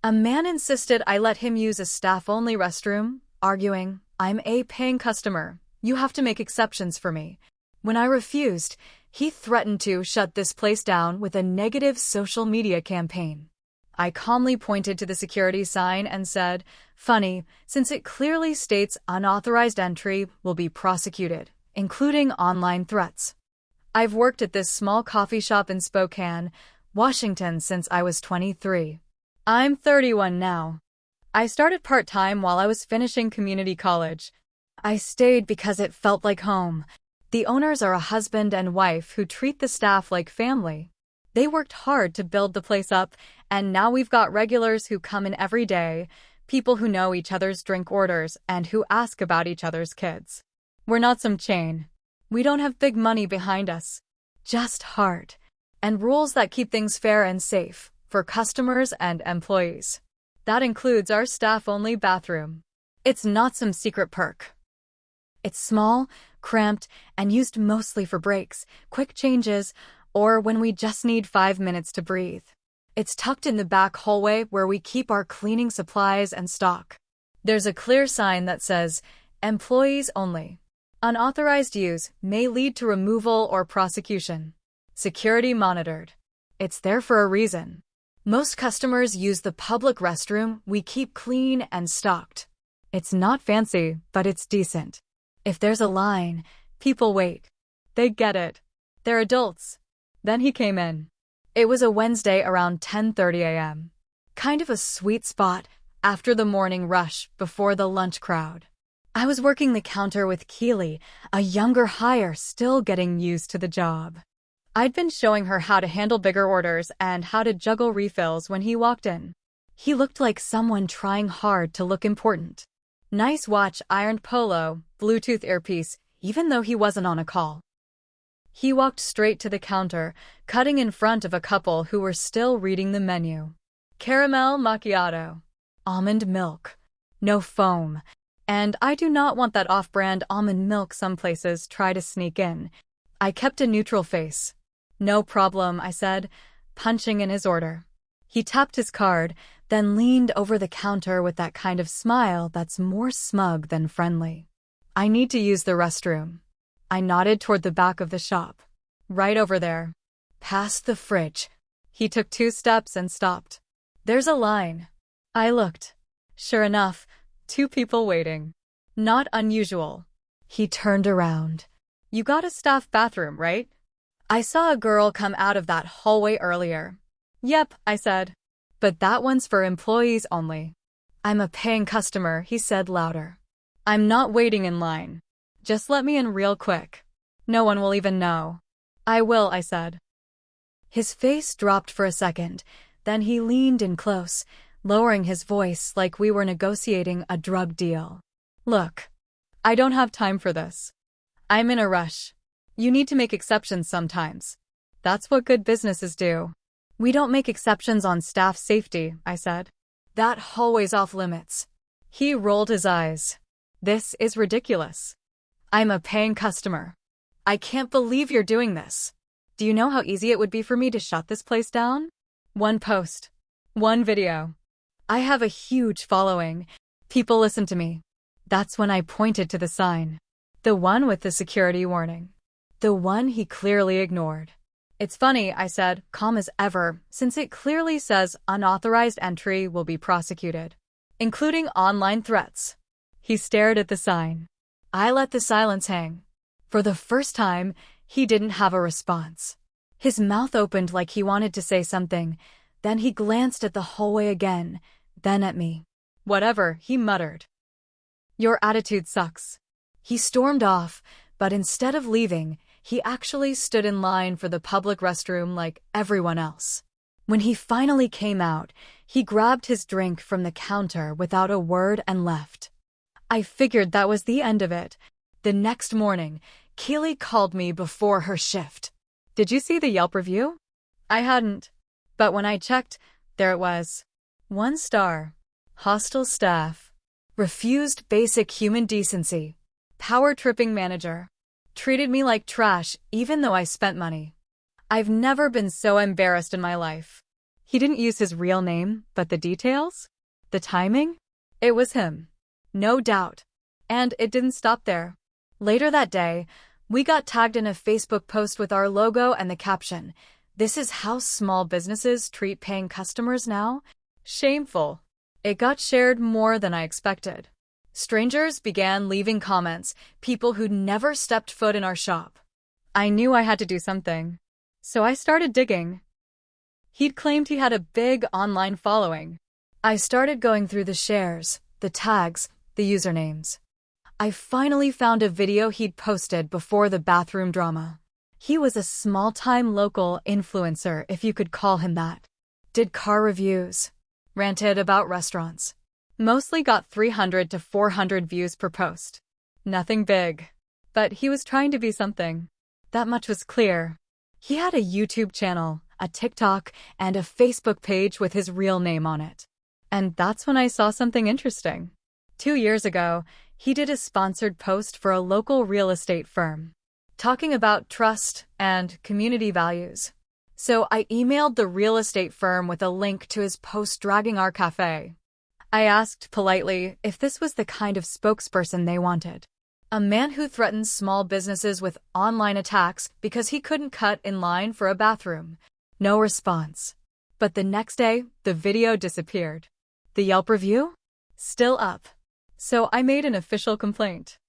A man insisted I let him use a staff-only restroom, arguing, "I'm a paying customer. You have to make exceptions for me." When I refused, he threatened to shut this place down with a negative social media campaign. I calmly pointed to the security sign and said, "Funny, since it clearly states unauthorized entry will be prosecuted, including online threats. I've worked at this small coffee shop in Spokane, Washington since I was 23. I'm 31 now. I started part-time while I was finishing community college. I stayed because it felt like home. The owners are a husband and wife who treat the staff like family. They worked hard to build the place up, and now we've got regulars who come in every day, people who know each other's drink orders and who ask about each other's kids. We're not some chain. We don't have big money behind us. Just heart. And rules that keep things fair and safe for customers and employees. That includes our staff-only bathroom. It's not some secret perk. It's small, cramped, and used mostly for breaks, quick changes, or when we just need 5 minutes to breathe. It's tucked in the back hallway where we keep our cleaning supplies and stock. There's a clear sign that says, "Employees only. Unauthorized use may lead to removal or prosecution. Security monitored." It's there for a reason. Most customers use the public restroom we keep clean and stocked. It's not fancy, but it's decent. If there's a line, people wait. They get it. They're adults. Then he came in. It was a Wednesday around 10:30 a.m. Kind of a sweet spot after the morning rush before the lunch crowd. I was working the counter with Keely, a younger hire still getting used to the job. I'd been showing her how to handle bigger orders and how to juggle refills when he walked in. He looked like someone trying hard to look important. Nice watch, ironed polo, Bluetooth earpiece, even though he wasn't on a call. He walked straight to the counter, cutting in front of a couple who were still reading the menu. Caramel macchiato. Almond milk. No foam. And I do not want that off-brand almond milk some places try to sneak in. I kept a neutral face. "No problem," I said, punching in his order. He tapped his card, then leaned over the counter with that kind of smile that's more smug than friendly. "I need to use the restroom." I nodded toward the back of the shop. "Right over there. Past the fridge." He took 2 steps and stopped. "There's a line." I looked. Sure enough, 2 people waiting. Not unusual. He turned around. "You got a staff bathroom, right? I saw a girl come out of that hallway earlier." "Yep," I said. "But that one's for employees only." "I'm a paying customer," he said louder. "I'm not waiting in line. Just let me in real quick. No one will even know." "I will," I said. His face dropped for a second, then he leaned in close, lowering his voice like we were negotiating a drug deal. "Look, I don't have time for this. I'm in a rush. You need to make exceptions sometimes. That's what good businesses do." "We don't make exceptions on staff safety," I said. "That hallway's off limits." He rolled his eyes. "This is ridiculous. I'm a paying customer. I can't believe you're doing this. Do you know how easy it would be for me to shut this place down? One post. One video. I have a huge following. People listen to me." That's when I pointed to the sign. The one with the security warning. The one he clearly ignored. "It's funny," I said, calm as ever, "since it clearly says unauthorized entry will be prosecuted, including online threats." He stared at the sign. I let the silence hang. For the first time, he didn't have a response. His mouth opened like he wanted to say something, then he glanced at the hallway again, then at me. "Whatever," he muttered. "Your attitude sucks." He stormed off, but instead of leaving, he actually stood in line for the public restroom like everyone else. When he finally came out, he grabbed his drink from the counter without a word and left. I figured that was the end of it. The next morning, Keely called me before her shift. "Did you see the Yelp review?" I hadn't. But when I checked, there it was. 1 star. Hostile staff. Refused basic human decency. Power-tripping manager. Treated me like trash even though I spent money. I've never been so embarrassed in my life. He didn't use his real name, but the details? The timing? It was him. No doubt. And it didn't stop there. Later that day, we got tagged in a Facebook post with our logo and the caption, "This is how small businesses treat paying customers now?" Shameful. It got shared more than I expected. Strangers began leaving comments, people who'd never stepped foot in our shop. I knew I had to do something. So I started digging. He'd claimed he had a big online following. I started going through the shares, the tags, the usernames. I finally found a video he'd posted before the bathroom drama. He was a small-time local influencer, if you could call him that. Did car reviews. Ranted about restaurants. Mostly got 300 to 400 views per post. Nothing big. But he was trying to be something. That much was clear. He had a YouTube channel, a TikTok, and a Facebook page with his real name on it. And that's when I saw something interesting. 2 years ago, he did a sponsored post for a local real estate firm, talking about trust and community values. So I emailed the real estate firm with a link to his post dragging our cafe. I asked politely if this was the kind of spokesperson they wanted. A man who threatens small businesses with online attacks because he couldn't cut in line for a bathroom. No response. But the next day, the video disappeared. The Yelp review? Still up. So I made an official complaint.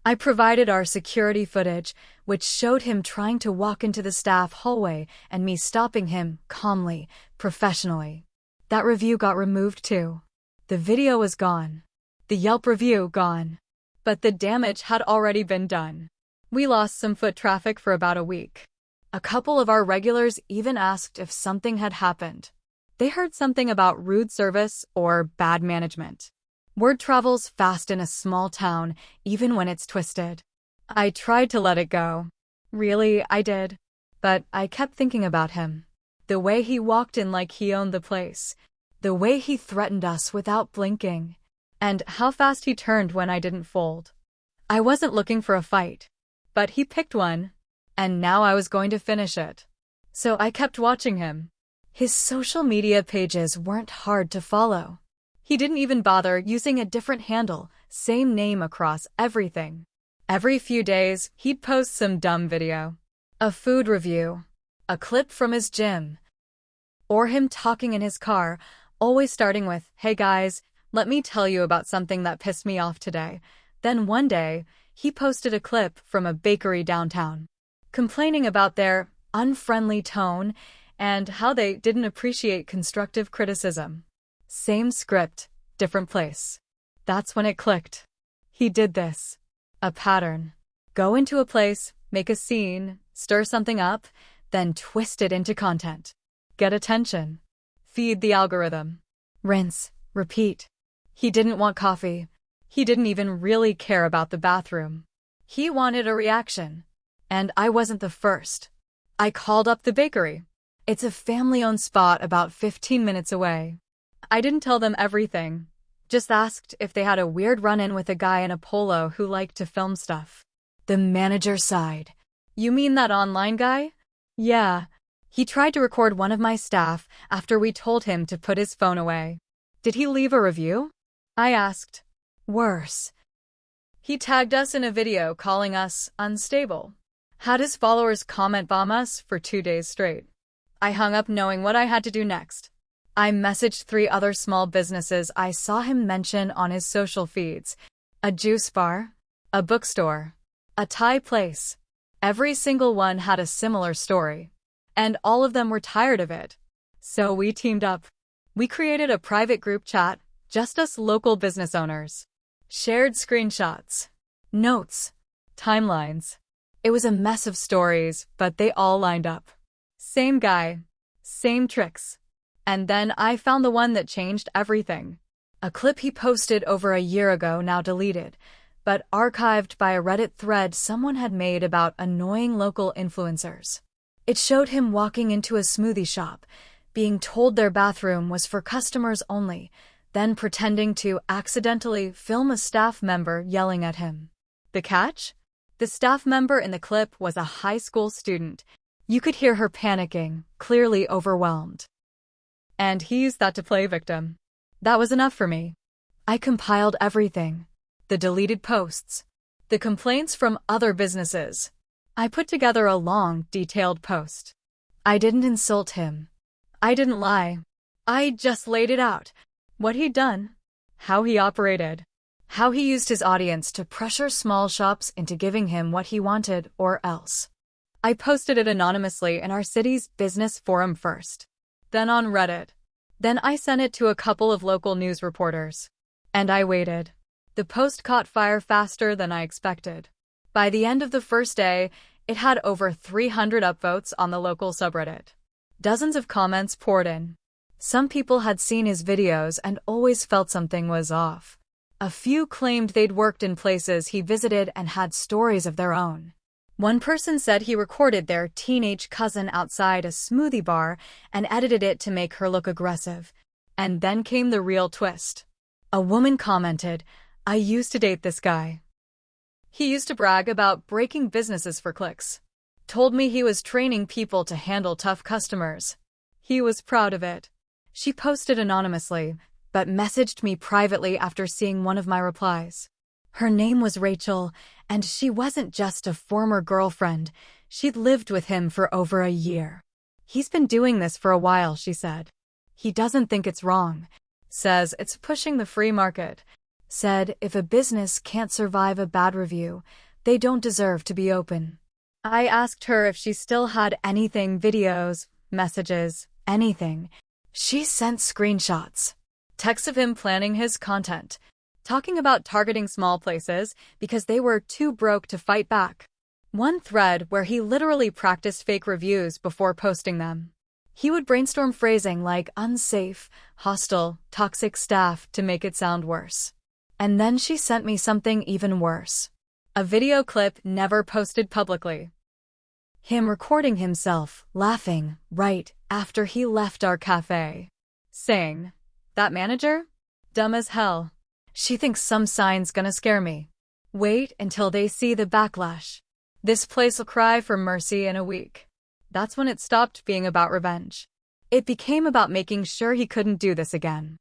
I provided our security footage, which showed him trying to walk into the staff hallway and me stopping him calmly, professionally. That review got removed too. The video was gone. The Yelp review gone. But the damage had already been done. We lost some foot traffic for about a week. A couple of our regulars even asked if something had happened. They heard something about rude service or bad management. Word travels fast in a small town, even when it's twisted. I tried to let it go. Really, I did. But I kept thinking about him. The way he walked in like he owned the place. The way he threatened us without blinking. And how fast he turned when I didn't fold. I wasn't looking for a fight. But he picked one. And now I was going to finish it. So I kept watching him. His social media pages weren't hard to follow. He didn't even bother using a different handle, same name across everything. Every few days, he'd post some dumb video. A food review. A clip from his gym. Or him talking in his car, always starting with, "Hey guys, let me tell you about something that pissed me off today." Then one day, he posted a clip from a bakery downtown, complaining about their unfriendly tone and how they didn't appreciate constructive criticism. Same script, different place. That's when it clicked. He did this. A pattern. Go into a place, make a scene, stir something up, then twist it into content. Get attention. Feed the algorithm. Rinse, repeat. He didn't want coffee. He didn't even really care about the bathroom. He wanted a reaction. And I wasn't the first. I called up the bakery. It's a family-owned spot about 15 minutes away. I didn't tell them everything. Just asked if they had a weird run-in with a guy in a polo who liked to film stuff. The manager sighed. "You mean that online guy?" "Yeah. He tried to record one of my staff after we told him to put his phone away." "Did he leave a review?" I asked. "Worse. He tagged us in a video calling us unstable. Had his followers comment bomb us for 2 days straight." I hung up knowing what I had to do next. I messaged 3 other small businesses I saw him mention on his social feeds. A juice bar, a bookstore, a Thai place. Every single one had a similar story. And all of them were tired of it. So we teamed up. We created a private group chat, just us local business owners. Shared screenshots, notes, timelines. It was a mess of stories, but they all lined up. Same guy, same tricks. And then I found the one that changed everything. A clip he posted over a year ago, now deleted, but archived by a Reddit thread someone had made about annoying local influencers. It showed him walking into a smoothie shop, being told their bathroom was for customers only, then pretending to accidentally film a staff member yelling at him. The catch? The staff member in the clip was a high school student. You could hear her panicking, clearly overwhelmed. And he used that to play victim. That was enough for me. I compiled everything. The deleted posts. The complaints from other businesses. I put together a long, detailed post. I didn't insult him. I didn't lie. I just laid it out. What he'd done. How he operated. How he used his audience to pressure small shops into giving him what he wanted or else. I posted it anonymously in our city's business forum first. Then on Reddit. Then I sent it to a couple of local news reporters. And I waited. The post caught fire faster than I expected. By the end of the first day, it had over 300 upvotes on the local subreddit. Dozens of comments poured in. Some people had seen his videos and always felt something was off. A few claimed they'd worked in places he visited and had stories of their own. One person said he recorded their teenage cousin outside a smoothie bar and edited it to make her look aggressive. And then came the real twist. A woman commented, "I used to date this guy. He used to brag about breaking businesses for clicks. Told me he was training people to handle tough customers. He was proud of it." She posted anonymously, but messaged me privately after seeing one of my replies. Her name was Rachel, and she wasn't just a former girlfriend. She'd lived with him for over a year. "He's been doing this for a while," she said. "He doesn't think it's wrong. Says it's pushing the free market. Said if a business can't survive a bad review, they don't deserve to be open." I asked her if she still had anything, videos, messages, anything. She sent screenshots. Texts of him planning his content. Talking about targeting small places because they were too broke to fight back. One thread where he literally practiced fake reviews before posting them. He would brainstorm phrasing like unsafe, hostile, toxic staff to make it sound worse. And then she sent me something even worse. A video clip never posted publicly. Him recording himself, laughing, right after he left our cafe. Saying, "That manager? Dumb as hell. She thinks some sign's gonna scare me. Wait until they see the backlash. This place'll cry for mercy in a week." That's when it stopped being about revenge. It became about making sure he couldn't do this again.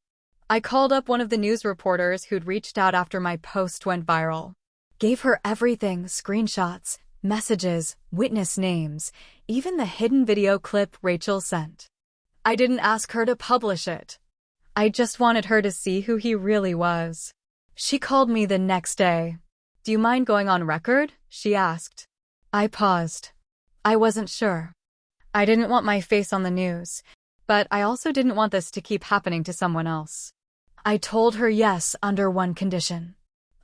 I called up one of the news reporters who'd reached out after my post went viral. Gave her everything, screenshots, messages, witness names, even the hidden video clip Rachel sent. I didn't ask her to publish it. I just wanted her to see who he really was. She called me the next day. "Do you mind going on record?" she asked. I paused. I wasn't sure. I didn't want my face on the news, but I also didn't want this to keep happening to someone else. I told her yes under one condition.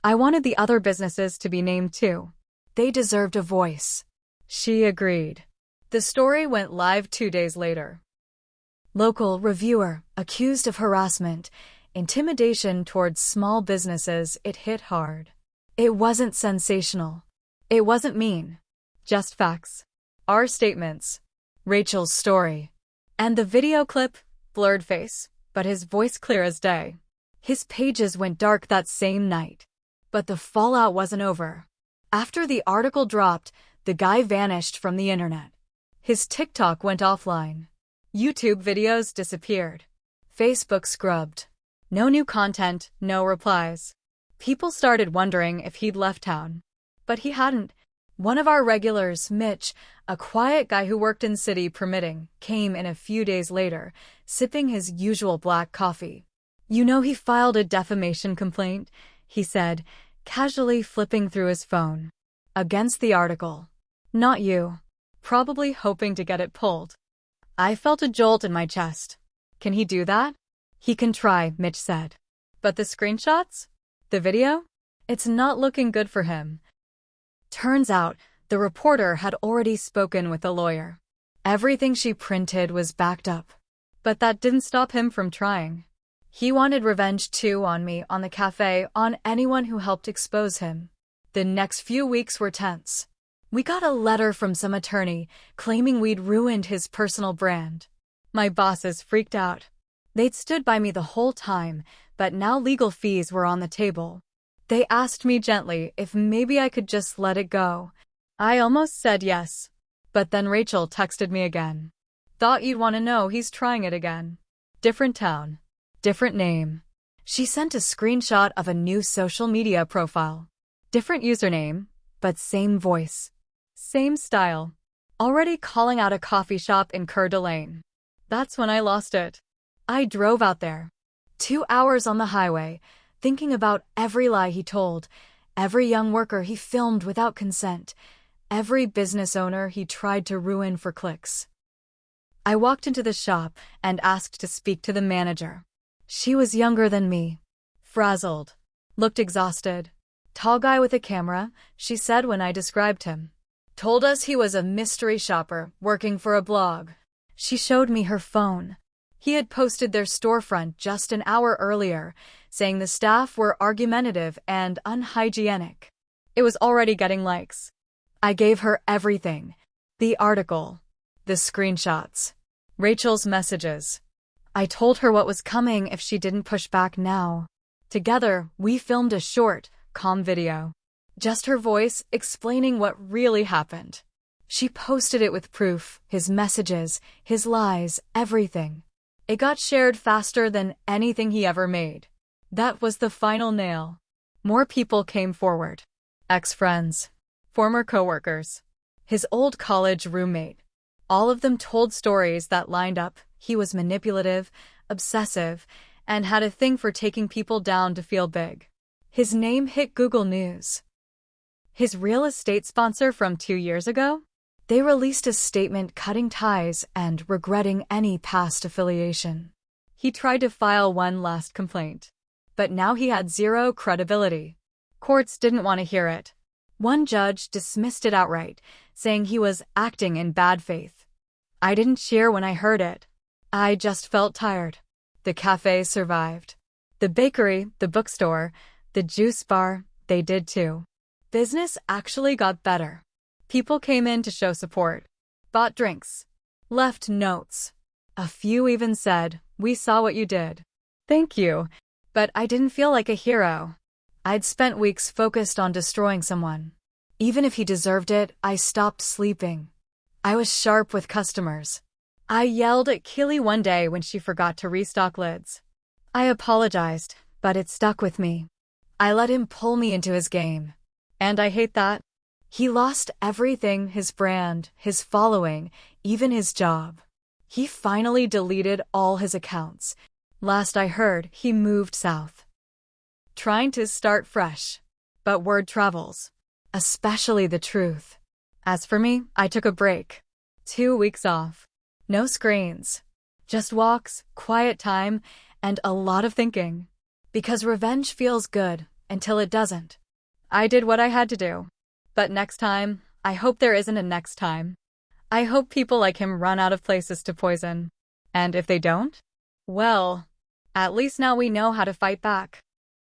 I wanted the other businesses to be named too. They deserved a voice. She agreed. The story went live 2 days later. Local reviewer accused of harassment, intimidation towards small businesses. It hit hard. It wasn't sensational. It wasn't mean. Just facts. Our statements. Rachel's story. And the video clip, blurred face, but his voice clear as day. His pages went dark that same night. But the fallout wasn't over. After the article dropped, the guy vanished from the internet. His TikTok went offline. YouTube videos disappeared. Facebook scrubbed. No new content, no replies. People started wondering if he'd left town. But he hadn't. One of our regulars, Mitch, a quiet guy who worked in city permitting, came in a few days later, sipping his usual black coffee. "You know he filed a defamation complaint," he said, casually flipping through his phone. "Against the article." "Not you." Probably hoping to get it pulled. I felt a jolt in my chest. "Can he do that?" "He can try," Mitch said. "But the screenshots? The video? It's not looking good for him." Turns out, the reporter had already spoken with the lawyer. Everything she printed was backed up. But that didn't stop him from trying. He wanted revenge too on me, on the cafe, on anyone who helped expose him. The next few weeks were tense. We got a letter from some attorney claiming we'd ruined his personal brand. My bosses freaked out. They'd stood by me the whole time, but now legal fees were on the table. They asked me gently if maybe I could just let it go. I almost said yes. But then Rachel texted me again. "Thought you'd want to know he's trying it again. Different town. Different name. She sent a screenshot of a new social media profile. Different username, but same voice. Same style. Already calling out a coffee shop in Coeur d'Alene. That's when I lost it. I drove out there. 2 hours on the highway, thinking about every lie he told, every young worker he filmed without consent, every business owner he tried to ruin for clicks. I walked into the shop and asked to speak to the manager. She was younger than me. Frazzled. Looked exhausted. Tall guy with a camera, she said when I described him. Told us he was a mystery shopper working for a blog. She showed me her phone. He had posted their storefront just an hour earlier, saying the staff were argumentative and unhygienic. It was already getting likes. I gave her everything. The article. The screenshots. Rachel's messages. I told her what was coming if she didn't push back now. Together, we filmed a short, calm video. Just her voice explaining what really happened. She posted it with proof, his messages, his lies, everything. It got shared faster than anything he ever made. That was the final nail. More people came forward. Ex-friends. Former coworkers. His old college roommate. All of them told stories that lined up. He was manipulative, obsessive, and had a thing for taking people down to feel big. His name hit Google News. His real estate sponsor from 2 years ago? They released a statement cutting ties and regretting any past affiliation. He tried to file one last complaint. But now he had zero credibility. Courts didn't want to hear it. One judge dismissed it outright, saying he was acting in bad faith. I didn't cheer when I heard it. I just felt tired. The cafe survived. The bakery, the bookstore, the juice bar, they did too. Business actually got better. People came in to show support. Bought drinks. Left notes. A few even said, "We saw what you did." Thank you. But I didn't feel like a hero. I'd spent weeks focused on destroying someone. Even if he deserved it, I stopped sleeping. I was sharp with customers. I yelled at Keely one day when she forgot to restock lids. I apologized, but it stuck with me. I let him pull me into his game. And I hate that. He lost everything, his brand, his following, even his job. He finally deleted all his accounts. Last I heard, he moved south. Trying to start fresh. But word travels. Especially the truth. As for me, I took a break. 2 weeks off. No screens. Just walks, quiet time, and a lot of thinking. Because revenge feels good, until it doesn't. I did what I had to do. But next time, I hope there isn't a next time. I hope people like him run out of places to poison. And if they don't? Well, at least now we know how to fight back.